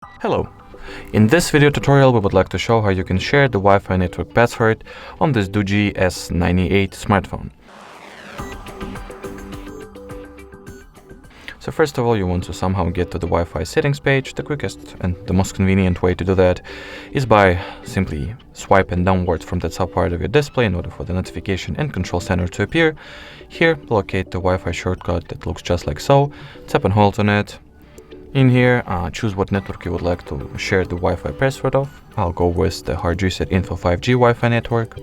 Hello! In this video tutorial we would like to show how you can share the Wi-Fi network password on this Doogee S98 smartphone. So first of all, you want to somehow get to the Wi-Fi settings page. The quickest and the most convenient way to do that is by simply swiping downwards from the top part of your display in order for the notification and control center to appear. Here, locate the Wi-Fi shortcut that looks just like so. Tap and hold on it. In here, choose what network you would like to share the Wi-Fi password of. I'll go with the HardReset.info YT Wi-Fi network.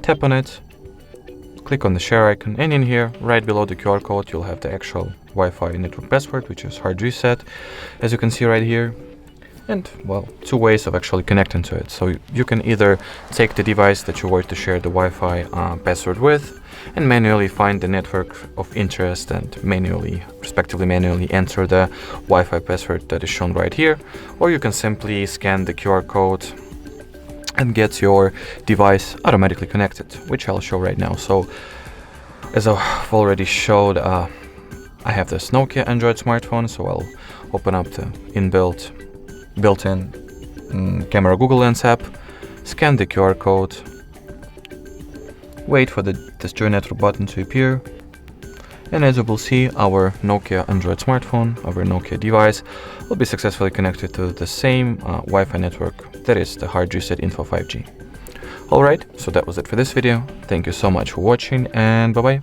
Tap on it, click on the share icon, and in here, right below the QR code, you'll have the actual Wi-Fi network password, which is HardReset, as you can see right here. And, well, two ways of actually connecting to it. So you can either take the device that you want to share the Wi-Fi password with and manually find the network of interest and respectively manually enter the Wi-Fi password that is shown right here. Or you can simply scan the QR code and get your device automatically connected, which I'll show right now. So as I've already showed, I have this Nokia Android smartphone, so I'll open up the built-in camera Google Lens app, scan the QR code, wait for this join network button to appear, and as you will see, our Nokia Android smartphone, our Nokia device, will be successfully connected to the same Wi-Fi network that is the HardReset.info YT. Alright, so that was it for this video. Thank you so much for watching, and bye bye.